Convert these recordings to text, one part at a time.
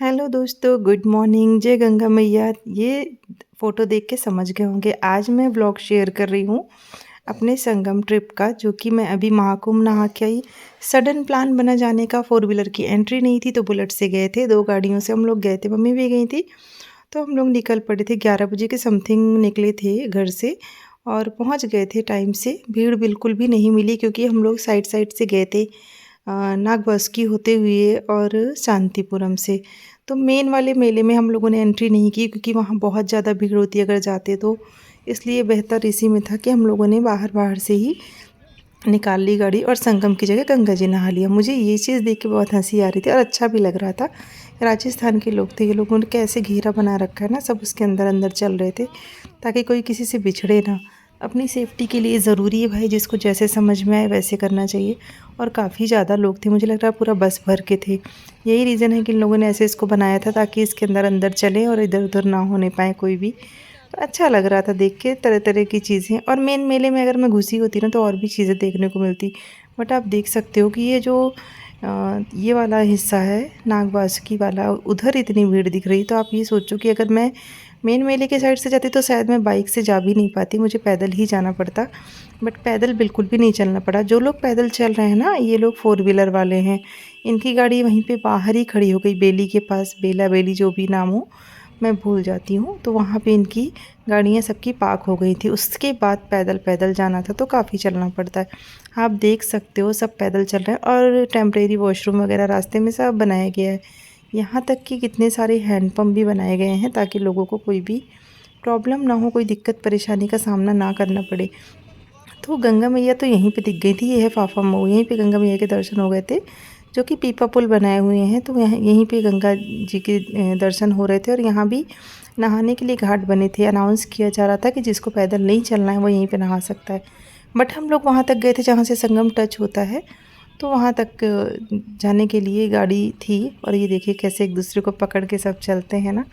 Hello दोस्तों, good morning. जय गंगा मैया। ये फ़ोटो देख के समझ गए होंगे, आज मैं व्लॉग शेयर कर रही हूँ अपने संगम ट्रिप का, जो कि मैं अभी महाकुंभ नहा के आई। सडन प्लान बना जाने का। फोर व्हीलर की एंट्री नहीं थी तो बुलेट से गए थे, 2 गाड़ियों से हम लोग गए थे, मम्मी भी गई थी। तो हम लोग निकल पड़े थे, 11 बजे के समथिंग निकले थे घर से और पहुँच गए थे टाइम से। भीड़ बिल्कुल भी नहीं मिली क्योंकि हम लोग साइड साइड से गए थे, नागवासुकी होते हुए और शांतिपुरम से। तो मेन वाले मेले में हम लोगों ने एंट्री नहीं की क्योंकि वहाँ बहुत ज़्यादा भीड़ होती है अगर जाते तो, इसलिए बेहतर इसी में था कि हम लोगों ने बाहर बाहर से ही निकाल ली गाड़ी और संगम की जगह गंगा जी नहा लिया। मुझे ये चीज़ देख के बहुत हंसी आ रही थी और अच्छा भी लग रहा था। राजस्थान के लोग थे, ये लोगों ने कैसे घेरा बना रखा है ना, सब उसके अंदर अंदर चल रहे थे ताकि कोई किसी से बिछड़े ना। अपनी सेफ्टी के लिए ज़रूरी है भाई, जिसको जैसे समझ में आए वैसे करना चाहिए। और काफ़ी ज़्यादा लोग थे, मुझे लग रहा है पूरा बस भर के थे। यही रीज़न है कि इन लोगों ने ऐसे इसको बनाया था ताकि इसके अंदर अंदर चलें और इधर उधर ना होने पाए कोई भी। तो अच्छा लग रहा था देख के, तरह तरह की चीज़ें। और मेन मेले में अगर मैं घुसी होती ना तो और भी चीज़ें देखने को मिलती। बट आप देख सकते हो कि ये जो ये वाला हिस्सा है नागवासुकी वाला, उधर इतनी भीड़ दिख रही। तो आप ये सोचो कि अगर मैं मेन मेले के साइड से जाती तो शायद मैं बाइक से जा भी नहीं पाती, मुझे पैदल ही जाना पड़ता। बट पैदल बिल्कुल भी नहीं चलना पड़ा। जो लोग पैदल चल रहे हैं ना, ये लोग फोर व्हीलर वाले हैं। इनकी गाड़ी वहीं पे बाहर ही खड़ी हो गई, बेली के पास, बेला बेली जो भी नाम हो, मैं भूल जाती हूँ। तो वहाँ पे इनकी गाड़ियाँ सबकी पार्क हो गई थी। उसके बाद पैदल पैदल जाना था तो काफ़ी चलना पड़ता है। आप देख सकते हो सब पैदल चल रहे हैं और टेम्परेरी वॉशरूम वगैरह रास्ते में सब बनाया गया है। यहाँ तक कि कितने सारे हैंडपम्प भी बनाए गए हैं ताकि लोगों को कोई भी प्रॉब्लम ना हो, कोई दिक्कत परेशानी का सामना ना करना पड़े। तो गंगा मैया तो यहीं पे दिख गई थी। ये है फाफा मऊ, यहीं पे गंगा मैया के दर्शन हो गए थे, जो कि पीपा पुल बनाए हुए हैं। तो यहीं पे गंगा जी के दर्शन हो रहे थे। और यहाँ भी नहाने के लिए घाट बने थे। अनाउंस किया जा रहा था कि जिसको पैदल नहीं चलना है वो यहीं पे नहा सकता है। बट हम लोग वहाँ तक गए थे जहाँ से संगम टच होता है, तो वहाँ तक जाने के लिए गाड़ी थी। और ये देखिए कैसे एक दूसरे को पकड़ के सब चलते हैं ना,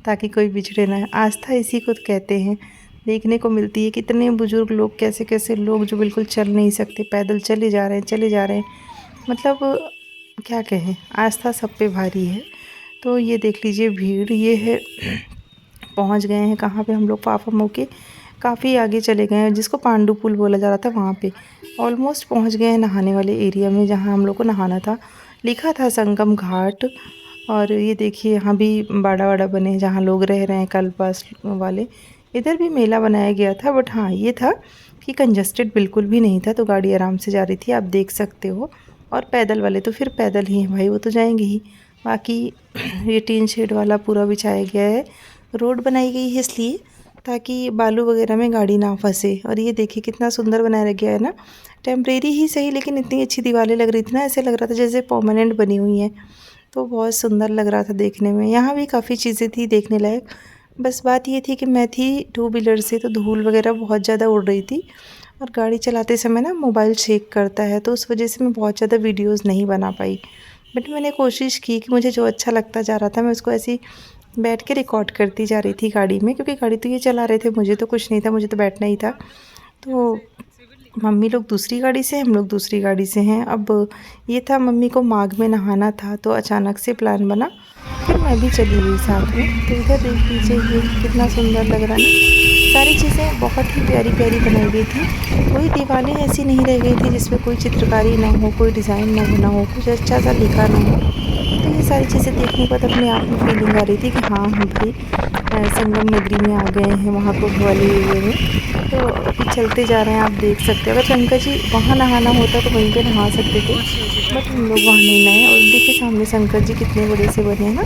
ताकि कोई बिछड़े ना। आस्था इसी को कहते हैं। देखने को मिलती है कितने बुजुर्ग लोग, कैसे कैसे लोग जो बिल्कुल चल नहीं सकते, पैदल चले जा रहे हैं, चले जा रहे हैं। मतलब क्या कहें, आस्था सब पे भारी है। तो ये देख लीजिए भीड़, ये है। पहुंच गए हैं कहाँ पे हम लोग, फाफा मऊ के काफ़ी आगे चले गए हैं, जिसको पांडु पुल बोला जा रहा था वहाँ पे। ऑलमोस्ट पहुंच गए हैं नहाने वाले एरिया में जहाँ हम लोग को नहाना था। लिखा था संगम घाट। और ये देखिए यहाँ भी बाड़ा वाड़ा बने हैं जहाँ लोग रह रहे हैं कल्पवास वाले। इधर भी मेला बनाया गया था, बट हाँ ये था कि कंजस्टेड बिल्कुल भी नहीं था, तो गाड़ी आराम से जा रही थी, आप देख सकते हो। और पैदल वाले तो फिर पैदल ही हैं भाई, वो तो जाएंगे ही। बाकी ये टीन शेड वाला पूरा बिछाया गया है। रोड बनाई गई है इसलिए ताकि बालू वगैरह में गाड़ी ना फंसे। और ये देखिए कितना सुंदर बनाया गया है ना, टेम्परेरी ही सही लेकिन इतनी अच्छी दीवारें लग रही थी ना, ऐसे लग रहा था जैसे परमानेंट बनी हुई हैं। तो बहुत सुंदर लग रहा था देखने में। यहाँ भी काफ़ी चीज़ें थी देखने लायक। बस बात ये थी कि मैं थी टू व्हीलर से, तो धूल वगैरह बहुत ज़्यादा उड़ रही थी। और गाड़ी चलाते समय ना मोबाइल शेक करता है, तो उस वजह से मैं बहुत ज़्यादा वीडियोस नहीं बना पाई। बट मैंने कोशिश की कि मुझे जो अच्छा लगता जा रहा था मैं उसको ऐसे ही बैठ के रिकॉर्ड करती जा रही थी गाड़ी में, क्योंकि गाड़ी तो ये चला रहे थे, मुझे तो कुछ नहीं था, मुझे तो बैठना ही था। तो मम्मी लोग दूसरी गाड़ी से, हम लोग दूसरी गाड़ी से हैं। अब ये था मम्मी को माघ में नहाना था, तो अचानक से प्लान बना, फिर मैं भी चली गई साथ में। तो इधर देख लीजिए ये कितना सुंदर लग रहा है ना। सारी चीज़ें बहुत ही प्यारी प्यारी बनाई गई थी। कोई दीवारें ऐसी नहीं रह गई थी जिसमें कोई चित्रकारी ना हो, कोई डिज़ाइन ना बना हो, कुछ अच्छा सा लिखा ना हो। तो ये सारी चीज़ें देखने के बाद अपने आप में फीलिंग आ रही थी कि हाँ हम भी संगम नगरी में आ गए हैं, वहाँ को वाले एरिया में। तो अभी चलते जा रहे हैं, आप देख सकते हैं। अगर गंगा जी वहाँ नहाना होता तो वहीं पे नहा सकते थे, बट हम लोग वहाँ नहीं नहाए। और देखिए सामने शंकर जी कितने बड़े से बने हैं ना,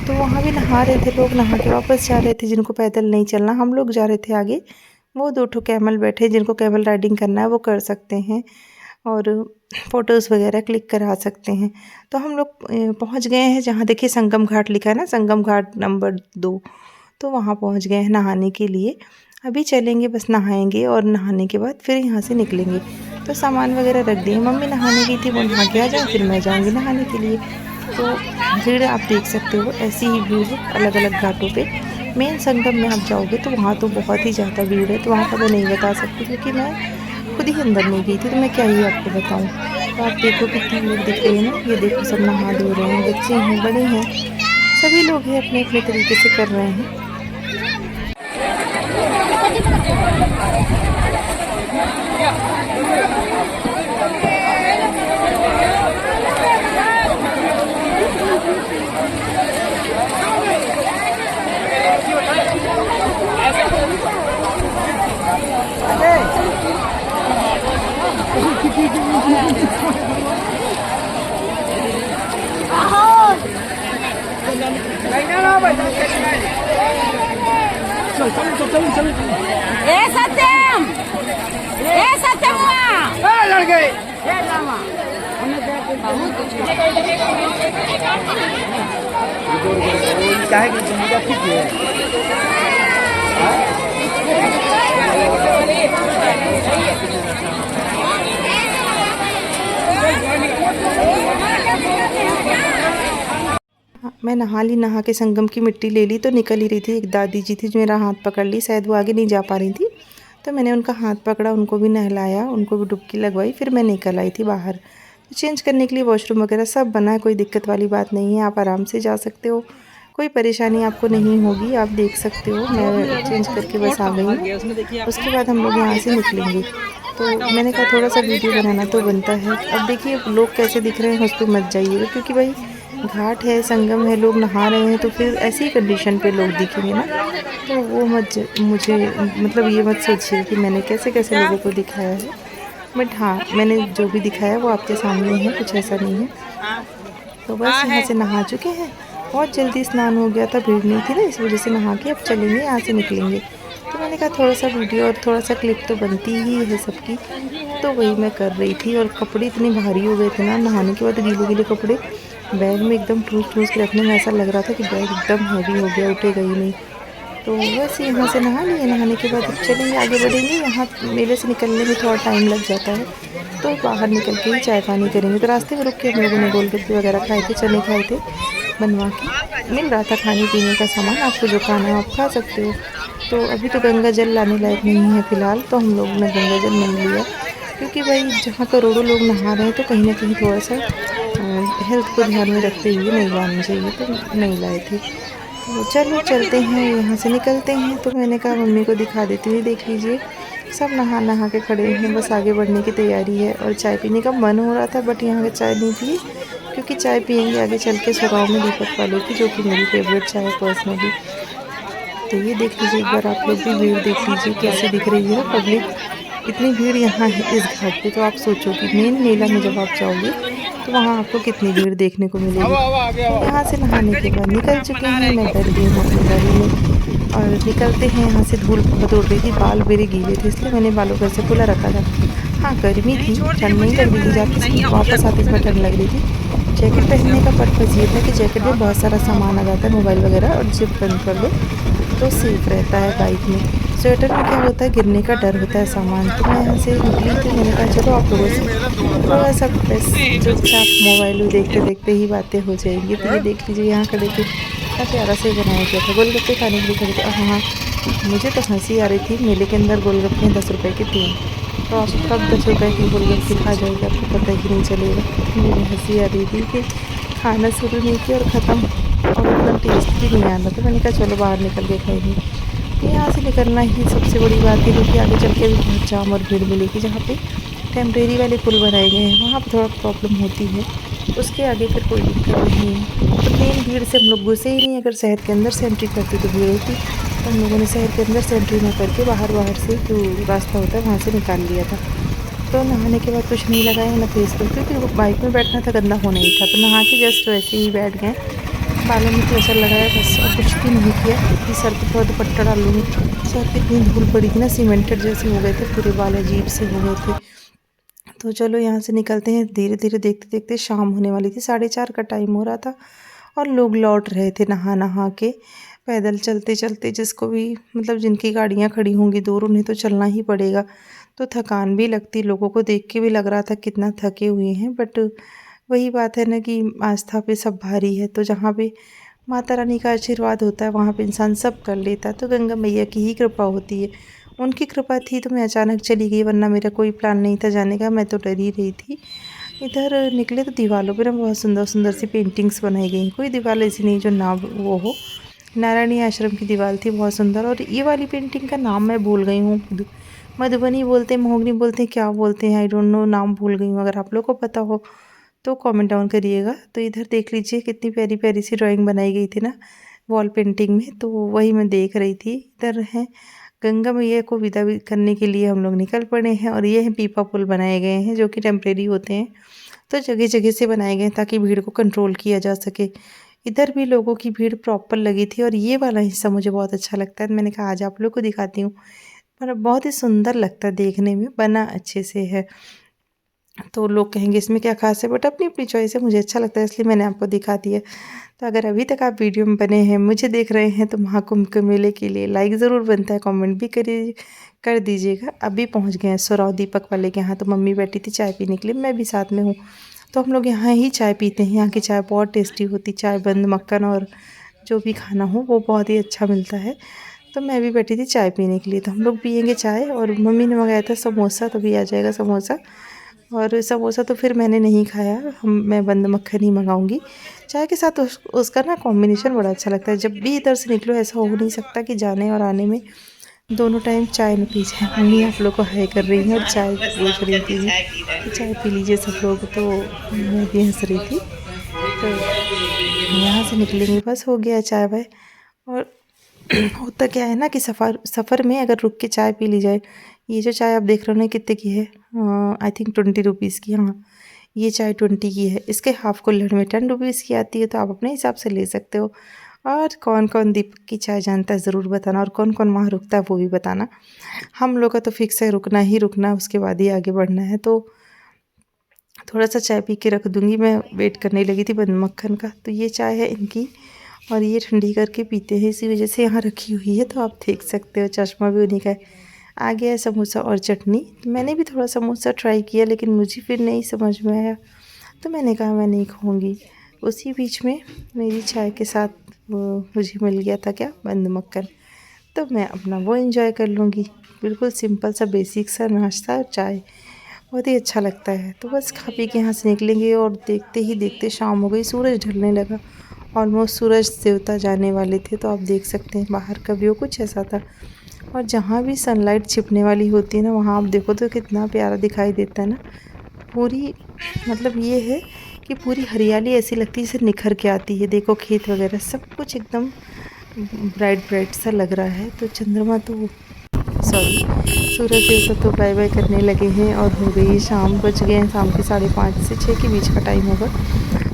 तो वहाँ भी नहा रहे थे लोग, नहा के वापस जा रहे थे। जिनको पैदल नहीं चलना, हम लोग जा रहे थे आगे। वो 2 कैमल बैठे, जिनको कैमल राइडिंग करना है वो कर सकते हैं और फ़ोटोज़ वगैरह क्लिक करा सकते हैं। तो हम लोग पहुँच गए हैं जहाँ देखिए संगम घाट लिखा है ना, संगम घाट नंबर 2। तो वहाँ पहुँच गए हैं नहाने के लिए। अभी चलेंगे, बस नहाएंगे और नहाने के बाद फिर यहाँ से निकलेंगे। तो सामान वगैरह रख दिए, मम्मी नहाने गई थी, वो नहा के आ जाए, फिर मैं जाऊँगी नहाने के लिए। तो भीड़ आप देख सकते हो, ऐसी ही भीड़ है अलग अलग घाटों पे। मेन संगम में आप जाओगे तो वहाँ तो बहुत ही ज़्यादा भीड़ है, तो वहाँ का मैं नहीं बता सकती क्योंकि मैं खुद ही अंदर नहीं गई थी, तो मैं क्या ही आपको बताऊँ। तो आप देखो कितनी भीड़ दिख रही है ना, ये देखो सब नहा धो रहे हैं, बच्चे हैं, बड़े हैं, सभी लोग हैं अपने अपने तरीके से कर रहे हैं। सत्यम लड़के क्या मैं नहा के संगम की मिट्टी ले ली तो निकल ही रही थी। एक दादी जी थी जो मेरा हाथ पकड़ ली, शायद वो आगे नहीं जा पा रही थी, तो मैंने उनका हाथ पकड़ा, उनको भी नहलाया, उनको भी डुबकी लगवाई, फिर मैं निकल आई थी बाहर। तो चेंज करने के लिए वॉशरूम वगैरह सब बना है, कोई दिक्कत वाली बात नहीं है, आप आराम से जा सकते हो, कोई परेशानी आपको नहीं होगी, आप देख सकते हो। मैं चेंज करके बस आ गई हूँ। उसके बाद हम लोग यहाँ से निकलेंगे। तो मैंने कहा थोड़ा सा वीडियो बनाना तो बनता है। अब देखिए लोग कैसे दिख रहे हैं, उस पर मत जाइएगा, क्योंकि भाई घाट है, संगम है, लोग नहा रहे हैं, तो फिर ऐसी कंडीशन पे लोग दिखेंगे ना, तो वो मुझे मतलब ये मत सोचिए कि मैंने कैसे कैसे लोगों को दिखाया है। बट हाँ, मैंने जो भी दिखाया वो आपके सामने है, कुछ ऐसा नहीं है। तो बस यहाँ से नहा चुके हैं, बहुत जल्दी स्नान हो गया था, भीड़ नहीं थी ना, इस वजह से नहा के अब चलेंगे, यहाँ से निकलेंगे। तो मैंने कहा थोड़ा सा वीडियो और थोड़ा सा क्लिप तो बनती ही है सबकी, तो वही मैं कर रही थी। और कपड़े इतने भारी हो गए थे ना, नहाने के बाद गीले गीले कपड़े बैग में एकदम ठूस के रखने में ऐसा लग रहा था कि बैग एकदम हैवी हो गया, उठेगा ही नहीं। तो बस यहाँ से नहा लिए, नहाने के बाद अब चलेंगे, आगे बढ़ेंगे। यहाँ मेले से निकलने में थोड़ा टाइम लग जाता है, तो बाहर निकल के ही चाय पानी करेंगे। तो रास्ते में रुक के हम लोगों ने गोलगप्पे वगैरह खाए थे, चने खाए थे बनवा के, मिल रहा था खाने पीने का सामान, आपको जो खाना है आप खा सकते हो। तो अभी तो गंगा जल लाने लायक नहीं है फ़िलहाल, तो हम लोगों ने गंगा जल नहीं लिया, क्योंकि भाई जहाँ करोड़ों लोग नहा रहे हैं तो कहीं ना कहीं थोड़ा सा हेल्थ को ध्यान में रखते हुए नहीं लाना चाहिए, तो नहीं लाए थे। तो चलो चलते हैं, यहाँ से निकलते हैं। तो मैंने कहा मम्मी को दिखा देती हूँ, देख लीजिए सब नहा के खड़े हैं, बस आगे बढ़ने की तैयारी है। और चाय पीने का मन हो रहा था, बट यहाँ पे चाय नहीं पी, क्योंकि चाय पियेंगे आगे चल के सुराव में दीपक वालों की, जो कि मेरी फेवरेट चाय है पर्सनली। तो ये देख लीजिए, एक बार आप लोग भी भीड़ देख लीजिए कैसे दिख रही है ना पब्लिक, इतनी भीड़ यहाँ है इस घाट पे। तो आप सोचो कि मेन मेला में जब आप जाओगे तो वहाँ आपको कितनी भीड़ देखने को मिलेगी। तो यहाँ से नहाने के बाद निकल चुके हैं, मैं बैठ गई हूँ अपनी गाड़ी में और निकलते हैं। यहाँ से धूल बहुत उड़ रही थी, बाल मेरे गीले थे, इसलिए मैंने बालों पर से खुला रखा था। हाँ गर्मी थी, ठंड नहीं लग रही थी, जाके वापस आते इसमें ठंड लग रही थी। जैकेट पहनने का पर्पज़ ये था कि जैकेट में बहुत सारा सामान आ जाता है, मोबाइल वगैरह, और जिप बंद कर लो तो सेफ रहता है बाइक में। स्वेटर में क्या होता है, गिरने का डर होता है सामान। तो मैं यहाँ से निकली थी, मैंने कहा चलो आप लोगों से थोड़ा सा बस चुपचाप मोबाइल देखते देखते ही बातें हो जाएंगी। तो ये देख लीजिए, यहाँ खड़े थे, क्या प्यारा से बनाया गया था, गोलगप्पे खाने के लिए खड़े थे। हाँ, मुझे तो हंसी आ रही थी, मेले के अंदर गोलगप्पे 10 रुपये के 3, तो आप कब 10 रुपये की गोलगप्पे खा जाएगा आपको पता ही नहीं चलेगा। तो मुझे हंसी आ रही थी कि खाना शुरू नहीं किया और ख़त्म, और उतना टेस्ट भी नहीं आ रहा। तो मैंने कहा चलो बाहर निकल के खाएंगे। यहाँ से निकलना ही सबसे बड़ी बात है, क्योंकि आगे चल के भी बहुत जाम और भीड़ मिलेगी। जहाँ पे टेम्परेरी वाले पुल बनाए गए हैं वहाँ पर थोड़ा प्रॉब्लम होती है, उसके आगे फिर कोई दिक्कत नहीं है। तो मेन भीड़ से हम लोग घुसे ही नहीं, अगर शहर के अंदर से एंट्री करते तो भीड़ होती, तो हम लोगों ने शहर के अंदर से एंट्री ना करके बाहर से जो रास्ता होता है वहाँ से निकाल लिया था। तो नहाने के बाद कुछ नहीं लगाया ना फेस पर, क्योंकि वो बाइक में बैठना था, गंदा होना ही था। तो नहा के जस्ट वैसे ही बैठ गए, बालों में प्रेशर लगाया बस, और कुछ भी नहीं किया। कि सर पे थोड़ा दुपट्टा डाल लूँगी, सर पे इतनी धूल पड़ी थी ना, सीमेंटेड जैसे हो गए थे, पूरे बाल अजीब से हो गए थे। तो चलो यहाँ से निकलते हैं। धीरे धीरे देखते देखते शाम होने वाली थी, 4:30 का टाइम हो रहा था, और लोग लौट रहे थे नहा के, पैदल चलते चलते। जिसको भी मतलब जिनकी गाड़ियाँ खड़ी होंगी दूर, उन्हें तो चलना ही पड़ेगा, तो थकान भी लगती, लोगों को देख के भी लग रहा था कितना थके हुए हैं। बट वही बात है ना कि आस्था पे सब भारी है, तो जहाँ पे माता रानी का आशीर्वाद होता है वहाँ पे इंसान सब कर लेता है। तो गंगा मैया की ही कृपा होती है, उनकी कृपा थी तो मैं अचानक चली गई, वरना मेरा कोई प्लान नहीं था जाने का, मैं तो डर ही रही थी। इधर निकले तो दीवारों पे ना बहुत सुंदर सुंदर सी पेंटिंग्स बनाई गई। कोई दीवार ऐसी नहीं जो ना वो हो। नारायणी आश्रम की दीवार थी बहुत सुंदर। और ये वाली पेंटिंग का नाम मैं भूल गई हूँ। मधुबनी बोलते हैं, मोहगनी बोलते हैं, क्या बोलते हैं, आई डोंट नो, नाम भूल गई हूँ। अगर आप लोग को पता हो तो कमेंट डाउन करिएगा। तो इधर देख लीजिए कितनी प्यारी प्यारी सी ड्राइंग बनाई गई थी ना वॉल पेंटिंग में, तो वही मैं देख रही थी। इधर है गंगा मैया को विदा करने के लिए हम लोग निकल पड़े हैं। और ये है पीपा पुल बनाए गए हैं जो कि टेम्परेरी होते हैं, तो जगह जगह से बनाए गए हैं ताकि भीड़ को कंट्रोल किया जा सके। इधर भी लोगों की भीड़ प्रॉपर लगी थी। और ये वाला हिस्सा मुझे बहुत अच्छा लगता है, मैंने कहा आज आप लोग को दिखाती हूँ। पर बहुत ही सुंदर लगता है देखने में, बना अच्छे से है। तो लोग कहेंगे इसमें क्या खास है, बट अपनी अपनी चॉइस है, मुझे अच्छा लगता है इसलिए मैंने आपको दिखा दिया। तो अगर अभी तक आप वीडियो में बने हैं, मुझे देख रहे हैं, तो महाकुंभ के मेले के लिए लाइक ज़रूर बनता है, कमेंट भी कर दीजिएगा। अभी पहुंच गए हैं सुराव दीपक वाले के यहाँ। तो मम्मी बैठी थी चाय पीने के लिए, मैं भी साथ में हूँ। तो हम लोग यहाँ ही चाय पीते हैं। यहाँ की चाय बहुत टेस्टी होती, चाय बंद मक्खन और जो भी खाना हो वो बहुत ही अच्छा मिलता है। तो मैं भी बैठी थी चाय पीने के लिए। तो हम लोग पियेंगे चाय। और मम्मी ने मंगाया था समोसा, तो भी आ जाएगा समोसा। और समोसा तो फिर मैंने नहीं खाया, मैं बंद मक्खन ही मंगाऊंगी। चाय के साथ उसका ना कॉम्बिनेशन बड़ा अच्छा लगता है। जब भी इधर से निकलो ऐसा हो नहीं सकता कि जाने और आने में दोनों टाइम चाय न पी जाए। मम्मी आप लोग को हाय कर रही हैं और चाय पूछ रही थी कि चाय पी लीजिए सब लोग, तो मैं भी हंस रही थी। तो यहाँ से निकलेंगे, बस हो गया चाय वाय। और होता क्या है ना कि सफ़र में अगर रुक के चाय पी ली जाए। ये जो चाय आप देख रहे हो ना कितने की है, आई थिंक 20 रुपीज़ की। हाँ, ये चाय 20 की है। इसके हाफ़ कुल्हड़ में 10 रुपीज़ की आती है, तो आप अपने हिसाब से ले सकते हो। और कौन कौन दीपक की चाय जानता है ज़रूर बताना, और कौन कौन वहाँ रुकता है वो भी बताना। हम लोग का तो फिक्स है रुकना ही रुकना, उसके बाद ही आगे बढ़ना है। तो थोड़ा सा चाय पी के रख दूँगी। मैं वेट करने लगी थी बंद मक्खन का। तो ये चाय है इनकी, और ये ठंडी करके पीते हैं, इसी वजह से यहाँ रखी हुई है। तो आप देख सकते हो चश्मा भी उन्हीं का है। आ गया है समोसा और चटनी। मैंने भी थोड़ा समोसा ट्राई किया, लेकिन मुझे फिर नहीं समझ में आया, तो मैंने कहा मैं नहीं खाऊंगी। उसी बीच में मेरी चाय के साथ मुझे मिल गया था क्या, बंद मक्खन। तो मैं अपना वो एंजॉय कर लूँगी। बिल्कुल सिंपल सा बेसिक सा नाश्ता और चाय बहुत ही अच्छा लगता है। तो बस खा पी के यहाँ से निकलेंगे। और देखते ही देखते शाम हो गई, सूरज ढलने लगा। ऑलमोस्ट सूरज देवता जाने वाले थे। तो आप देख सकते हैं बाहर का व्यू कुछ ऐसा था। और जहाँ भी सनलाइट छिपने वाली होती है ना, वहाँ आप देखो तो कितना प्यारा दिखाई देता है ना। पूरी मतलब ये है कि पूरी हरियाली ऐसी लगती है जैसे निखर के आती है। देखो खेत वगैरह सब कुछ एकदम ब्राइट ब्राइट सा लग रहा है। तो चंद्रमा तो सॉरी सूरज देवता तो बाय बाय करने लगे हैं। और हो गई शाम, बज गए हैं शाम के 5:30 से 6 के बीच का टाइम होगा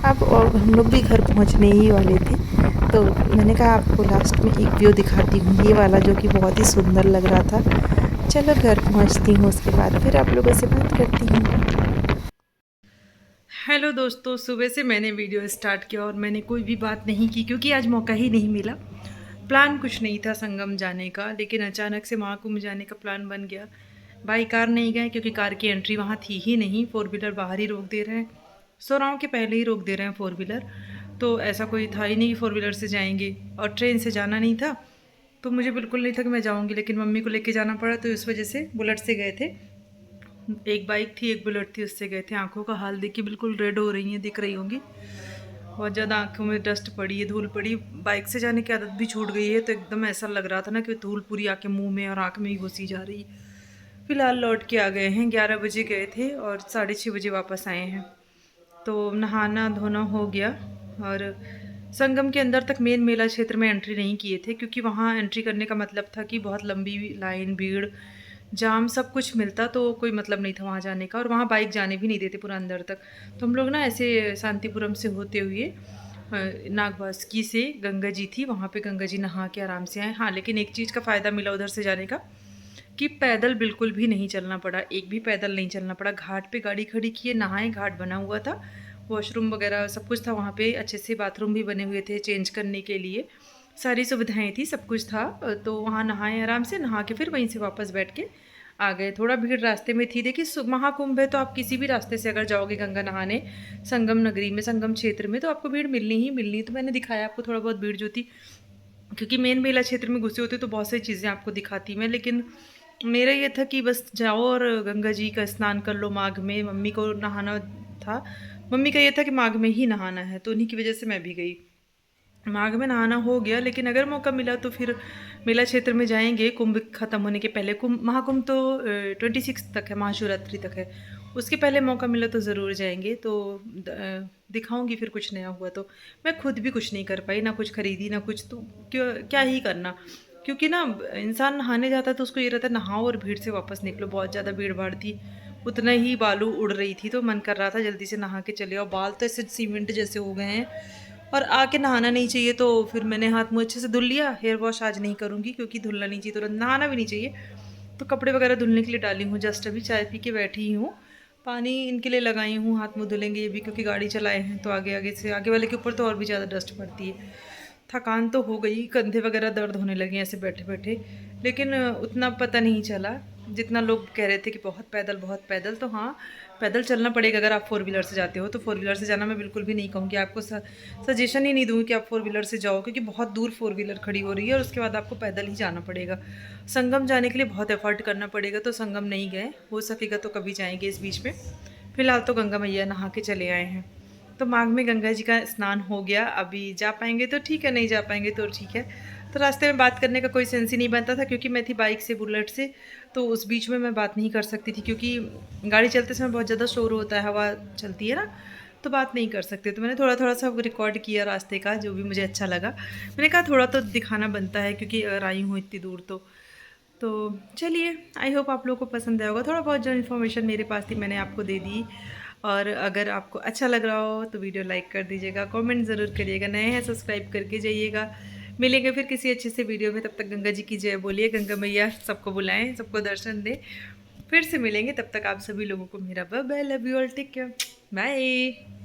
अब। और हम लोग भी घर पहुंचने ही वाले थे। तो मैंने कहा आपको लास्ट में एक व्यू दिखाती हूँ, ये वाला जो कि बहुत ही सुंदर लग रहा था। चलो घर पहुंचती हूँ, उसके बाद फिर आप लोगों से बात करती हूँ। हेलो दोस्तों, सुबह से मैंने वीडियो स्टार्ट किया और मैंने कोई भी बात नहीं की, क्योंकि आज मौका ही नहीं मिला। प्लान कुछ नहीं था संगम जाने का, लेकिन अचानक से महाकुंभ जाने का प्लान बन गया। बाई कार नहीं गए क्योंकि कार की एंट्री वहाँ थी ही नहीं। 4 व्हीलर बाहर ही रोक दे रहे हैं, सोराव के पहले ही रोक दे रहे हैं 4 व्हीलर। तो ऐसा कोई था ही नहीं कि 4 व्हीलर से जाएंगे। और ट्रेन से जाना नहीं था, तो मुझे बिल्कुल नहीं था कि मैं जाऊँगी, लेकिन मम्मी को लेके जाना पड़ा, तो इस वजह से बुलेट से गए थे। एक बाइक थी एक बुलेट थी, उससे गए थे। आंखों का हाल देखिए बिल्कुल रेड हो रही हैं, दिख रही होंगी। बहुत ज़्यादा आंखों में डस्ट पड़ी है, धूल पड़ी। बाइक से जाने की आदत भी छूट गई है, तो एकदम ऐसा लग रहा था ना कि धूल पूरी आके मुंह में और आँख में ही घुसी जा रही। फिलहाल लौट के आ गए हैं, 11 बजे गए थे और 6:30 बजे वापस आए हैं। तो नहाना धोना हो गया। और संगम के अंदर तक मेन मेला क्षेत्र में एंट्री नहीं किए थे, क्योंकि वहाँ एंट्री करने का मतलब था कि बहुत लंबी लाइन, भीड़, जाम सब कुछ मिलता, तो कोई मतलब नहीं था वहाँ जाने का। और वहाँ बाइक जाने भी नहीं देते पूरा अंदर तक। तो हम लोग ना ऐसे शांतिपुरम से होते हुए नागवासुकी से गंगा जी थी, वहाँ पे गंगा जी नहा के आराम से आए। हाँ, लेकिन एक चीज़ का फ़ायदा मिला उधर से जाने का, कि पैदल बिल्कुल भी नहीं चलना पड़ा, एक भी पैदल नहीं चलना पड़ा। घाट पे गाड़ी खड़ी किए, नहाए, घाट बना हुआ था, वॉशरूम वगैरह सब कुछ था वहाँ पे, अच्छे से बाथरूम भी बने हुए थे चेंज करने के लिए, सारी सुविधाएं थी, सब कुछ था। तो वहाँ नहाए आराम से, नहा के फिर वहीं से वापस बैठ के आ गए। थोड़ा भीड़ रास्ते में थी, देखिए महाकुंभ है तो आप किसी भी रास्ते से अगर जाओगे गंगा नहाने संगम नगरी में, संगम क्षेत्र में, तो आपको भीड़ मिलनी ही मिलनी। तो मैंने दिखाया आपको थोड़ा बहुत भीड़ जो थी, क्योंकि मेन मेला क्षेत्र में घुसे होते तो बहुत सारी चीज़ें आपको दिखाती मैं। लेकिन मेरा ये था कि बस जाओ और गंगा जी का स्नान कर लो। माघ में मम्मी को नहाना था। मम्मी का ये था कि माघ में ही नहाना है, तो उन्हीं की वजह से मैं भी गई। माघ में नहाना हो गया, लेकिन अगर मौका मिला तो फिर मेला क्षेत्र में जाएंगे कुंभ खत्म होने के पहले। कुंभ महाकुंभ तो 26 तक है, महाशिवरात्रि तक है। उसके पहले मौका मिला तो ज़रूर जाएंगे। तो दिखाऊंगी फिर कुछ नया हुआ तो। मैं खुद भी कुछ नहीं कर पाई, ना कुछ खरीदी ना कुछ, तो क्यों क्या ही करना। क्योंकि ना इंसान नहाने जाता है तो उसको ये रहता है नहाओ और भीड़ से वापस निकलो। बहुत ज़्यादा भीड़ भाड़ थी, उतना ही बालू उड़ रही थी, तो मन कर रहा था जल्दी से नहा के चले आओ। बाल तो ऐसे सीमेंट जैसे हो गए हैं, और आके नहाना नहीं चाहिए। तो फिर मैंने हाथ मुँह अच्छे से धुल लिया। हेयर वॉश आज नहीं करूँगी क्योंकि धुलना नहीं चाहिए, तुरंत नहाना भी नहीं चाहिए। तो कपड़े वगैरह धुलने के लिए डाली हूँ, जस्ट अभी चाय पी के बैठी ही हूँ। पानी इनके लिए लगाई हूँ, हाथ मुँह धुलेंगे ये भी, क्योंकि गाड़ी चलाए हैं तो आगे आगे से आगे वाले के ऊपर तो और भी ज़्यादा डस्ट पड़ती है। थकान तो हो गई, कंधे वगैरह दर्द होने लगे ऐसे बैठे बैठे, लेकिन उतना पता नहीं चला जितना लोग कह रहे थे कि बहुत पैदल बहुत पैदल। तो हाँ, पैदल चलना पड़ेगा अगर आप फोर व्हीलर से जाते हो तो। फोर व्हीलर से जाना मैं बिल्कुल भी नहीं कहूँगी आपको, सजेशन ही नहीं दूँगी कि आप फोर व्हीलर से जाओ, क्योंकि बहुत दूर फोर व्हीलर खड़ी हो रही है और उसके बाद आपको पैदल ही जाना पड़ेगा। संगम जाने के लिए बहुत एफर्ट करना पड़ेगा, तो संगम नहीं गए, हो सकेगा तो कभी जाएंगे इस बीच में। फ़िलहाल तो गंगा मैया नहा के चले आए हैं। तो माघ में गंगा जी का स्नान हो गया, अभी जा पाएंगे तो ठीक है, नहीं जा पाएंगे तो ठीक है। तो रास्ते में बात करने का कोई सेंस ही नहीं बनता था, क्योंकि मैं थी बाइक से, बुलेट से, तो उस बीच में मैं बात नहीं कर सकती थी, क्योंकि गाड़ी चलते समय बहुत ज़्यादा शोर होता है, हवा चलती है ना, तो बात नहीं कर सकते। तो मैंने थोड़ा थोड़ा सा रिकॉर्ड किया रास्ते का, जो भी मुझे अच्छा लगा। मैंने कहा थोड़ा तो दिखाना बनता है, क्योंकि अगर आई हूँ इतनी दूर तो चलिए, आई होप आप लोगों को पसंद आया होगा। थोड़ा बहुत जो इन्फॉर्मेशन मेरे पास थी मैंने आपको दे दी। और अगर आपको अच्छा लग रहा हो तो वीडियो लाइक कर दीजिएगा, कमेंट ज़रूर करिएगा, नए हैं सब्सक्राइब करके जाइएगा। मिलेंगे फिर किसी अच्छे से वीडियो में, तब तक गंगा जी की जय बोलिए, गंगा मैया सबको बुलाएं, सबको दर्शन दें। फिर से मिलेंगे, तब तक आप सभी लोगों को मेरा bye bye, love you all, take care, bye.